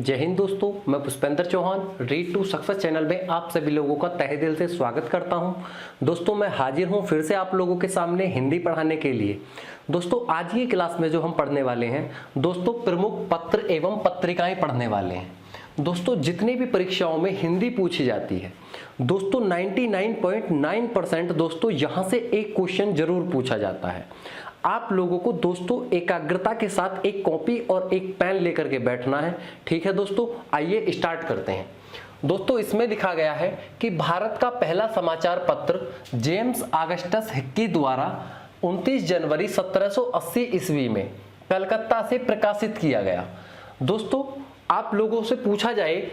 जय हिंद दोस्तों, मैं Pushpendra Chauhan read to success channel में आप सभी लोगों का तहे दिल से स्वागत करता हूं। दोस्तों मैं हाजिर हूं फिर से आप लोगों के सामने हिंदी पढ़ाने के लिए। दोस्तों आज की क्लास में जो हम पढ़ने वाले हैं दोस्तों प्रमुख पत्र एवं पत्रिकाएं पढ़ने वाले हैं। दोस्तों जितनी भी परीक्षाओं में हिंदी पूछी जाती है दोस्तों 99.9% दोस्तों यहाँ से एक क्वेश्चन जरूर पूछा जाता है। आप लोगों को दोस्तों एकाग्रता के साथ एक कॉपी और एक पेन लेकर के बैठना है। ठीक है दोस्तों, आइए स्टार्ट करते हैं। दोस्तों इसमें लिखा गया है कि भारत का पहला समाचार पत्र जेम्स ऑगस्टस हिक्की द्वारा 29 जनवरी 1780 ईस्वी में कलकत्ता से प्रकाशित किया गया। दोस्तों आप लोगों से पूछा जाए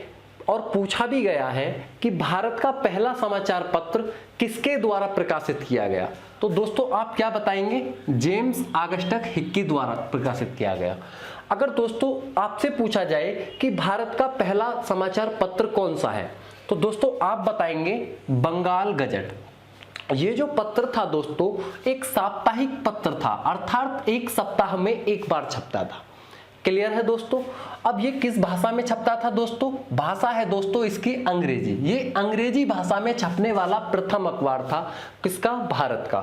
और पूछा भी गया है कि भारत का पहला समाचार पत्र किसके द्वारा प्रकाशित किया गया, तो दोस्तों आप क्या बताएंगे? जेम्स ऑगस्टस हिक्की द्वारा प्रकाशित किया गया। अगर दोस्तों आपसे पूछा जाए कि भारत का पहला समाचार पत्र कौन सा है, तो दोस्तों आप बताएंगे बंगाल गजट। ये जो पत्र था दोस्तों एक साप्ताहिक पत्र था, अर्थात एक सप्ताह में एक बार छपता था। क्लियर है दोस्तों? अब ये किस भाषा में छपता था दोस्तों? भाषा है दोस्तों इसकी अंग्रेजी। ये अंग्रेजी भाषा में छपने वाला प्रथम अखबार था किसका? भारत का।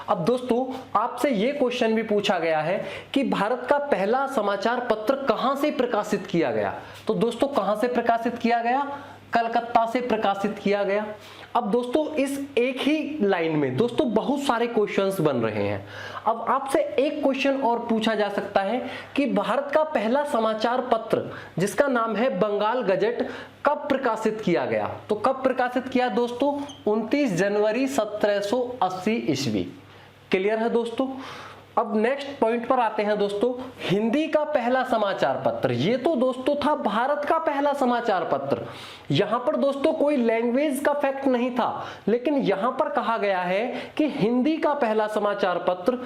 अब दोस्तों आपसे ये क्वेश्चन भी पूछा गया है कि भारत का पहला समाचार पत्र कहां से प्रकाशित किया गया, तो दोस्तों कहां से प्रकाशित किया गया? कलकत्ता से प्रकाशित किया गया। अब दोस्तों इस एक ही लाइन में दोस्तों बहुत सारे क्वेश्चंस बन रहे हैं। अब आपसे एक क्वेश्चन और पूछा जा सकता है कि भारत का पहला समाचार पत्र जिसका नाम है बंगाल गजट कब प्रकाशित किया गया, तो कब प्रकाशित किया दोस्तों? 29 जनवरी 1780 ईस्वी। क्लियर है दोस्तों? अब नेक्स्ट पॉइंट पर आते हैं दोस्तों, हिंदी का पहला समाचार पत्र। ये तो दोस्तों था भारत का पहला समाचार पत्र। यहां पर दोस्तों कोई लैंग्वेज का फैक्ट नहीं था, लेकिन यहां पर कहा गया है कि हिंदी का पहला समाचार पत्र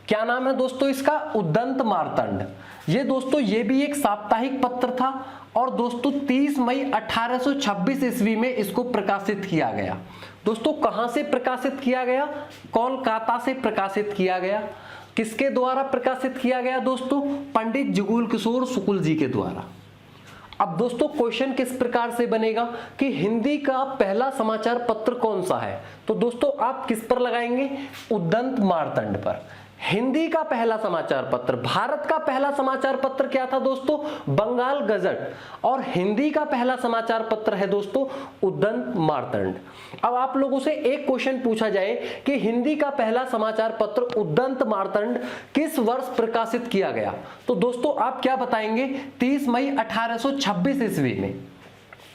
क्या नाम है दोस्तों इसका? उद्दंत मार्तंड। ये दोस्तों ये भी एक साप्ताहिक पत्र था और दोस्तों 30 मई 1826 ईस्वी में इसको प्रकाशित किया गया। दोस्तों कहां से प्रकाशित किया गया? कोलकाता से प्रकाशित किया गया। किसके द्वारा प्रकाशित किया गया दोस्तों? पंडित जुगल किशोर शुक्ल जी के द्वारा। अब दोस्तों क्वेश्चन किस प्रकार से बनेगा कि हिंदी का पहला समाचार पत्र कौन सा है, तो दोस्तों आप किस पर लगाएंगे? उद्दंत मार्तंड पर। हिंदी का पहला समाचार पत्र, भारत का पहला समाचार पत्र क्या था दोस्तों? बंगाल गजट। और हिंदी का पहला समाचार पत्र है दोस्तों उद्दंत मार्तंड। अब आप लोगों से एक क्वेश्चन पूछा जाए कि हिंदी का पहला समाचार पत्र उद्दंत मार्तंड किस वर्ष प्रकाशित किया गया, तो दोस्तों आप क्या बताएंगे? 30 मई 1826 ईस्वी में।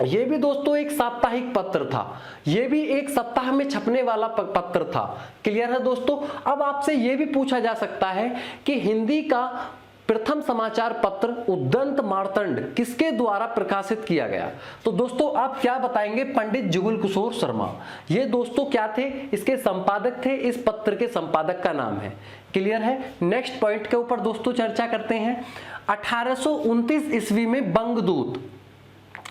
ये भी दोस्तों एक साप्ताहिक पत्र था, ये भी एक सप्ताह में छपने वाला पत्र था। क्लियर है दोस्तों? अब आपसे ये भी पूछा जा सकता है कि हिंदी का प्रथम समाचार पत्र उद्दंत मार्तंड किसके द्वारा प्रकाशित किया गया, तो दोस्तों आप क्या बताएंगे? पंडित जुगल किशोर शर्मा। ये दोस्तों क्या थे? इसके संपादक थे। इस पत्र के संपादक का नाम है। क्लियर है? नेक्स्ट पॉइंट के ऊपर दोस्तों चर्चा करते हैं। 1829 ईस्वी में बंगदूत,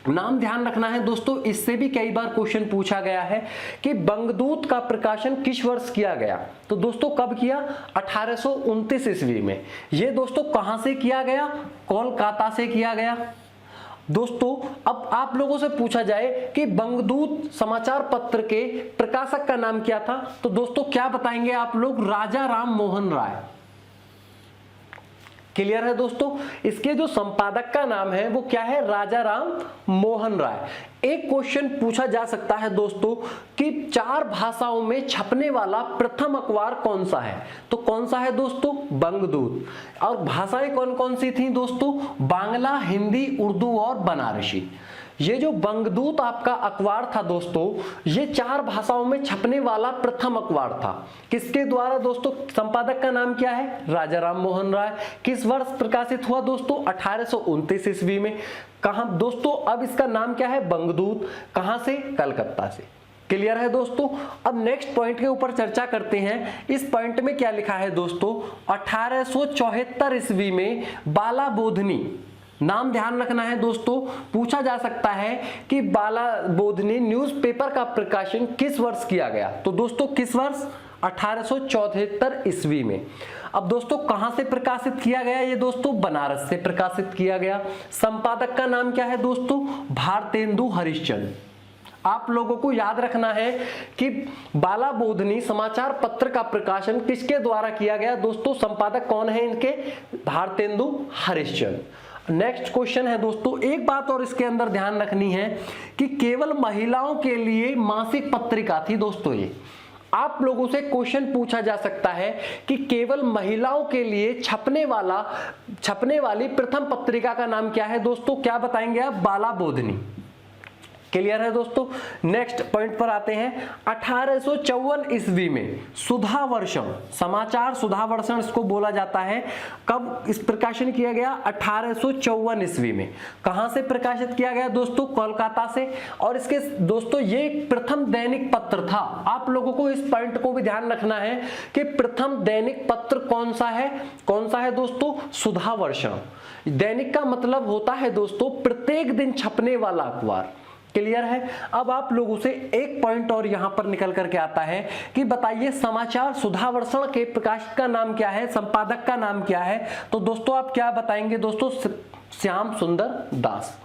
नाम ध्यान रखना है दोस्तों, इससे भी कई बार क्वेश्चन पूछा गया है कि बंगदूत का प्रकाशन किस वर्ष किया गया, तो दोस्तों कब किया? 1829 ईस्वी में। ये दोस्तों कहां से किया गया? कोलकाता से किया गया। दोस्तों अब आप लोगों से पूछा जाए कि बंगदूत समाचार पत्र के प्रकाशक का नाम क्या था, तो दोस्तों क्या बताएंगे आप लोग? राजा राम मोहन राय। क्लियर है दोस्तों? इसके जो संपादक का नाम है वो क्या है? राजा राम मोहन राय। एक क्वेश्चन पूछा जा सकता है दोस्तों कि 4 भाषाओं में छपने वाला प्रथम अखबार कौन सा है, तो कौन सा है दोस्तों? बंगदूत। और भाषाएं कौन कौन सी थी दोस्तों? बांग्ला, हिंदी, उर्दू और बनारसी। ये जो बंगदूत आपका अखबार था दोस्तों, ये 4 भाषाओं में छपने वाला प्रथम अखबार था। किसके द्वारा दोस्तों? संपादक का नाम क्या है? राजा राम मोहन राय। किस वर्ष प्रकाशित हुआ दोस्तों? 1829 ईस्वी में। कहां दोस्तों? अब इसका नाम क्या है? बंगदूत। कहां से? कलकत्ता से। क्लियर है दोस्तों? अब नेक्स्ट पॉइंट के ऊपर चर्चा करते हैं। इस पॉइंट में क्या लिखा है दोस्तों? 1874 ईस्वी में बाला बोधनी, नाम ध्यान रखना है दोस्तों, पूछा जा सकता है कि बाला बोधनी न्यूज़पेपर का प्रकाशन किस वर्ष किया गया, तो दोस्तों किस वर्ष? 1874 ईस्वी में। अब दोस्तों कहां से प्रकाशित किया गया ये दोस्तों? बनारस से प्रकाशित किया गया। संपादक का नाम क्या है दोस्तों? भारतेंदु हरिश्चंद्र। आप लोगों को याद रखना है कि बाला बोधनी समाचार पत्र का प्रकाशन किसके द्वारा किया गया दोस्तों? संपादक कौन है इनके? भारतेंदु हरिश्चंद्र। नेक्स्ट क्वेश्चन है दोस्तों, एक बात और इसके अंदर ध्यान रखनी है कि केवल महिलाओं के लिए मासिक पत्रिका थी दोस्तों ये। आप लोगों से क्वेश्चन पूछा जा सकता है कि केवल महिलाओं के लिए छपने वाली प्रथम पत्रिका का नाम क्या है दोस्तों? क्या बताएंगे आप? बाला बोधनी। क्लियर है दोस्तों? नेक्स्ट पॉइंट पर आते हैं। 1854 ईस्वी में सुधावर्षण, समाचार सुधावर्षण इसको बोला जाता है। कब इस प्रकाशन किया गया? 1854 ईस्वी में। कहां से प्रकाशित किया गया दोस्तों? कोलकाता से। और इसके दोस्तों ये प्रथम दैनिक पत्र था। आप लोगों को इस पॉइंट को भी ध्यान रखना है कि प्रथम दैनिक पत्र कौन सा है दोस्तों? सुधावर्षण। दैनिक का मतलब होता है दोस्तों प्रत्येक दिन छपने वाला अखबार। क्लियर है? अब आप लोगों से एक पॉइंट और यहां पर निकल करके आता है कि बताइए समाचार सुधावर्षण के प्रकाशक का नाम क्या है? संपादक का नाम क्या है? तो दोस्तों आप क्या बताएंगे दोस्तों? श्याम सुंदर दास।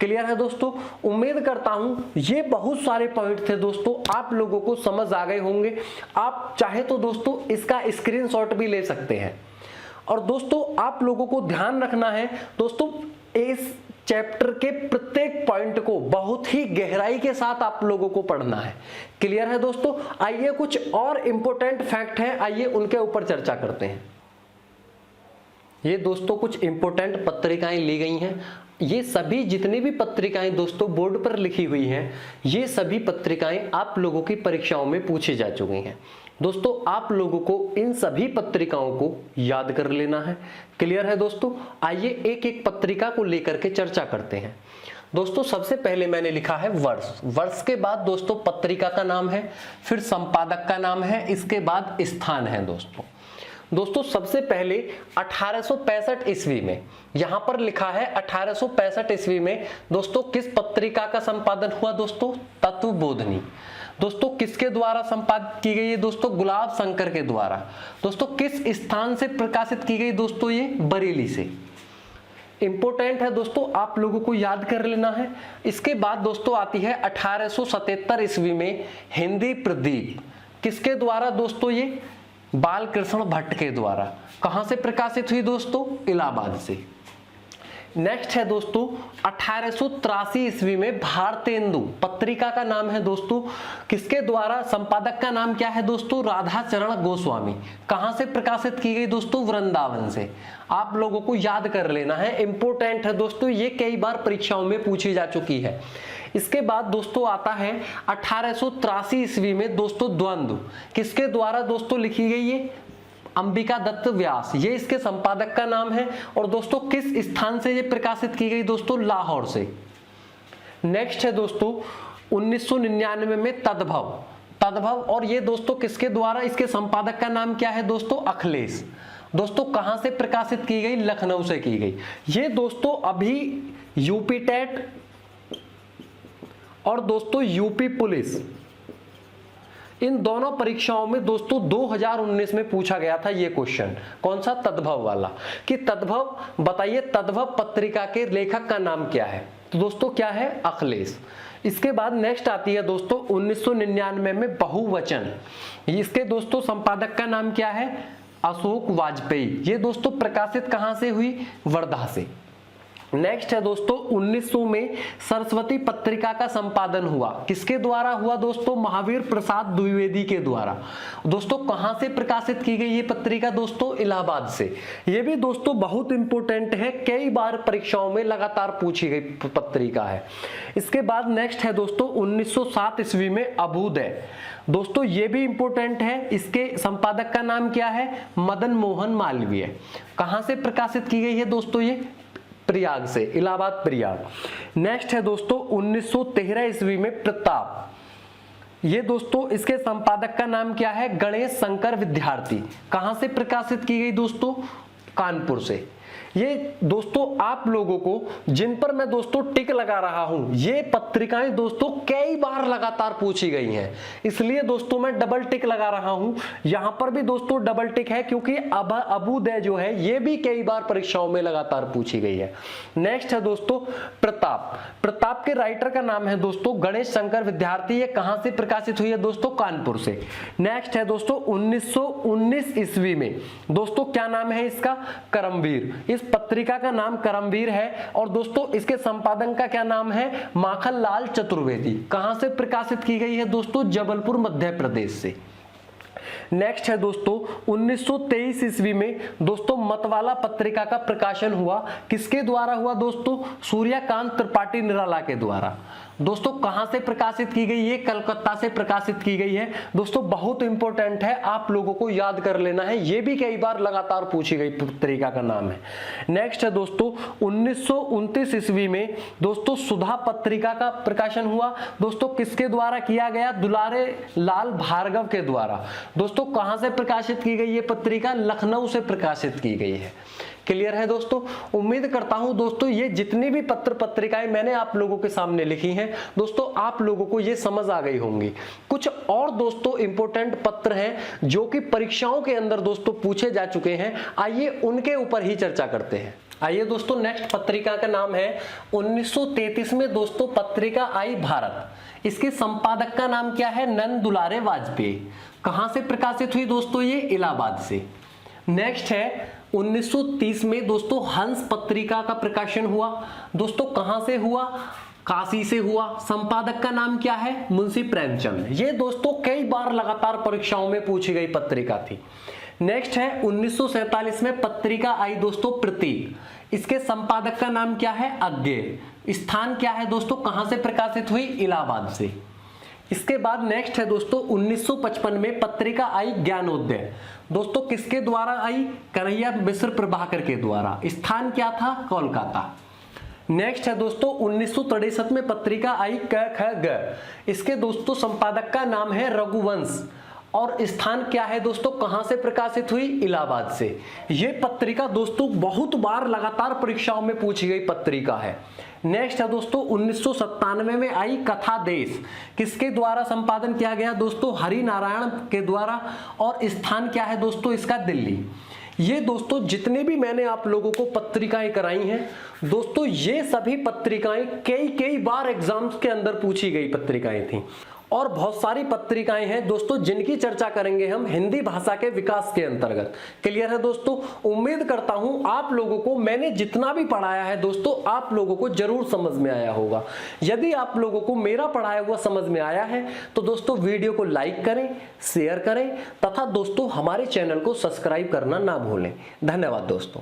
क्लियर है दोस्तों? उम्मीद करता हूं ये बहुत सारे पॉइंट थे दोस्तों, आप लोगों को समझ आ गए होंगे। आप चाहे तो दोस्तों इसका स्क्रीनशॉट भी ले सकते हैं। और दोस्तों आप लोगों को ध्यान रखना है दोस्तों, इस चैप्टर के प्रत्येक पॉइंट को बहुत ही गहराई के साथ आप लोगों को पढ़ना है। क्लियर है दोस्तों? आइए कुछ और इंपॉर्टेंट फैक्ट हैं, आइए उनके ऊपर चर्चा करते हैं। ये दोस्तों कुछ इंपॉर्टेंट पत्रिकाएं ली गई हैं। ये सभी जितनी भी पत्रिकाएं दोस्तों बोर्ड पर लिखी हुई हैं, ये सभी पत्रिकाएं आप लोगों की परीक्षाओं में पूछी जा चुकी हैं। दोस्तों आप लोगों को इन सभी पत्रिकाओं को याद कर लेना है। क्लियर है दोस्तों? आइए एक एक पत्रिका को लेकर के चर्चा करते हैं। दोस्तों सबसे पहले मैंने लिखा है वर्ष। वर्ष के बाद दोस्तों पत्रिका का नाम है, फिर संपादक का नाम है, इसके बाद स्थान है दोस्तों सबसे पहले 1865 ईस्वी में, यहां पर लिखा है 1865 ईस्वी में दोस्तों किस पत्रिका का संपादन हुआ दोस्तों? तत्वबोधिनी। दोस्तों किसके द्वारा संपादित की गई है दोस्तों? गुलाब शंकर के द्वारा। दोस्तों किस स्थान से प्रकाशित की गई दोस्तों? ये बरेली से। इंपॉर्टेंट है दोस्तों, आप लोगों को याद कर लेना है। इसके बाद दोस्तों आती है 1877 ईस्वी में हिंदी प्रदीप। किसके द्वारा दोस्तों? ये बालकृष्ण भट्ट के द्वारा। कहां से प्रकाशित हुई दोस्तों? इलाहाबाद से। नेक्स्ट है दोस्तों 1883 ईस्वी में भारतेंदु, पत्रिका का नाम है दोस्तों। किसके द्वारा? संपादक का नाम क्या है दोस्तों? राधा चरण गोस्वामी। कहां से प्रकाशित की गई दोस्तों? वृंदावन से। आप लोगों को याद कर लेना है, इंपॉर्टेंट है दोस्तों, ये कई बार परीक्षाओं में पूछी जा चुकी है। इसके बाद दोस्तों आता है 1883 ईस्वी में दोस्तों द्वंद्व। किसके द्वारा दोस्तों लिखी गई? ये अंबिका दत्त व्यास, ये इसके संपादक का नाम है। और दोस्तों किस स्थान से ये प्रकाशित की गई दोस्तों? लाहौर से। नेक्स्ट है दोस्तों 1999 में तद्भव, और ये दोस्तों किसके द्वारा? इसके संपादक का नाम क्या है दोस्तों? अखिलेश। दोस्तों कहां से प्रकाशित की गई? लखनऊ से की गई। ये दोस्तों अभी यूपी टेट और दोस्तों यूपी पुलिस, इन दोनों परीक्षाओं में दोस्तों 2019 में पूछा गया था ये क्वेश्चन। कौन सा? तद्भव वाला। कि तद्भव, बताइए तद्भव पत्रिका के लेखक का नाम क्या है? तो दोस्तों क्या है? अखिलेश। इसके बाद नेक्स्ट आती है दोस्तों 1999 में बहुवचन। इसके दोस्तों संपादक का नाम क्या है? अशोक वाजपेयी। ये दोस्तों प्रकाशित कहां से हुई? वर्धा से। नेक्स्ट है दोस्तों 1900 में सरस्वती पत्रिका का संपादन हुआ। किसके द्वारा हुआ दोस्तों? महावीर प्रसाद द्विवेदी के द्वारा। दोस्तों कहां से प्रकाशित की गई ये पत्रिका दोस्तों? इलाहाबाद से। ये भी दोस्तों बहुत इंपॉर्टेंट है, कई बार परीक्षाओं में लगातार पूछी गई पत्रिका है। इसके बाद नेक्स्ट है दोस्तों 1907 ईस्वी में अभ्युदय। दोस्तों ये भी इंपॉर्टेंट है, इसके संपादक का नाम क्या है? मदन मोहन मालवीय। कहां से प्रकाशित की गई है दोस्तों? ये प्रयाग से, इलाहाबाद प्रयाग। नेक्स्ट है दोस्तों 1913 ईस्वी में प्रताप। ये दोस्तों इसके संपादक का नाम क्या है? गणेश शंकर विद्यार्थी। कहां से प्रकाशित की गई दोस्तों? कानपुर से। ये दोस्तों आप लोगों को जिन पर मैं दोस्तों टिक लगा रहा हूं, ये पत्रिकाएं दोस्तों कई बार लगातार पूछी गई हैं, इसलिए दोस्तों मैं डबल टिक लगा रहा हूं। यहां पर भी दोस्तों डबल टिक है क्योंकि अभ्युदय जो है ये भी कई बार परीक्षाओं में लगातार पूछी गई है। नेक्स्ट है दोस्तों प्रताप। प्रताप के राइटर का नाम है दोस्तों गणेश शंकर विद्यार्थी। ये कहां से प्रकाशित हुई है दोस्तों? कानपुर से। नेक्स्ट है दोस्तों 1919 ईस्वी में दोस्तों क्या नाम है इसका? करमवीर। इस पत्रिका का नाम करमवीर है और दोस्तों इसके संपादक का क्या नाम है? माखनलाल चतुर्वेदी। कहां से प्रकाशित की गई है दोस्तों? जबलपुर मध्य प्रदेश से। नेक्स्ट है दोस्तों 1923 ईस्वी में दोस्तों मतवाला पत्रिका का प्रकाशन हुआ। किसके द्वारा हुआ दोस्तों? सूर्यकांत त्रिपाठी निराला के द्वारा। दोस्तों कहां से प्रकाशित की गई? ये कलकत्ता से प्रकाशित की गई है। दोस्तों बहुत इंपॉर्टेंट है, आप लोगों को याद कर लेना है, ये भी कई बार लगातार पूछी गई पत्रिका का नाम है। नेक्स्ट है दोस्तों 1929 ईस्वी में दोस्तों सुधा पत्रिका का प्रकाशन हुआ। दोस्तों किसके द्वारा किया गया? दुलारे लाल भार्गव के द्वारा। दोस्तों कहां से प्रकाशित की गई ये पत्रिका? लखनऊ से प्रकाशित की गई है। क्लियर है दोस्तों? उम्मीद करता हूं दोस्तों ये जितनी भी पत्र पत्रिकाएं मैंने आप लोगों के सामने लिखी हैं दोस्तों आप लोगों को ये समझ आ गई होंगी। कुछ और दोस्तों इंपॉर्टेंट पत्र हैं जो कि परीक्षाओं के अंदर दोस्तों पूछे जा चुके हैं, आइए उनके ऊपर ही चर्चा करते हैं। आइए दोस्तों नेक्स्ट पत्रिका का नाम है 1933 में दोस्तों पत्रिका आई भारत। इसके संपादक का नाम क्या है? नंद दुलारे वाजपेयी। कहां से प्रकाशित हुई दोस्तों? ये इलाहाबाद से। नेक्स्ट है 1930 में दोस्तों हंस पत्रिका का प्रकाशन हुआ। दोस्तों कहां से हुआ? काशी से हुआ। संपादक का नाम क्या है? मुंशी प्रेमचंद। ये दोस्तों कई बार लगातार परीक्षाओं में पूछी गई पत्रिका थी। नेक्स्ट है 1947 में पत्रिका आई दोस्तों प्रतीक। इसके संपादक का नाम क्या है? अज्ञेय। स्थान क्या है दोस्तों? कहां से प्रकाशित हुई? इलाहाबाद से। इसके बाद नेक्स्ट है दोस्तों 1955 में पत्रिका आई ज्ञानोदय। दोस्तों किसके द्वारा आई? कन्हैया मिश्र प्रभाकर के द्वारा। स्थान क्या था? कोलकाता। नेक्स्ट है दोस्तों 1963 में पत्रिका आई क ख ग। इसके दोस्तों संपादक का नाम है रघुवंश और स्थान क्या है दोस्तों? कहां से प्रकाशित हुई? इलाहाबाद से। यह पत्रिका दोस्तों बहुत बार लगातार परीक्षाओं में पूछी गई पत्रिका है। नेक्स्ट है दोस्तों 1997 में आई कथा देश। किसके द्वारा संपादन किया गया दोस्तों? हरि नारायण के द्वारा और स्थान क्या है दोस्तों इसका? दिल्ली। ये दोस्तों जितने भी मैंने आप लोगों को पत्रिकाएं कराई हैं दोस्तों ये सभी पत्रिकाएं कई बार एग्जाम्स के अंदर पूछी गई पत्रिकाएं थी और बहुत सारी पत्रिकाएं हैं दोस्तों जिनकी चर्चा करेंगे हम हिंदी भाषा के विकास के अंतर्गत। क्लियर है दोस्तों? उम्मीद करता हूं आप लोगों को मैंने जितना भी पढ़ाया है दोस्तों आप लोगों को जरूर समझ में आया होगा। यदि आप लोगों को मेरा पढ़ाया हुआ समझ में आया है तो दोस्तों वीडियो को लाइक करें, शेयर करें तथा दोस्तों हमारे चैनल को सब्सक्राइब करना ना भूलें। धन्यवाद दोस्तों।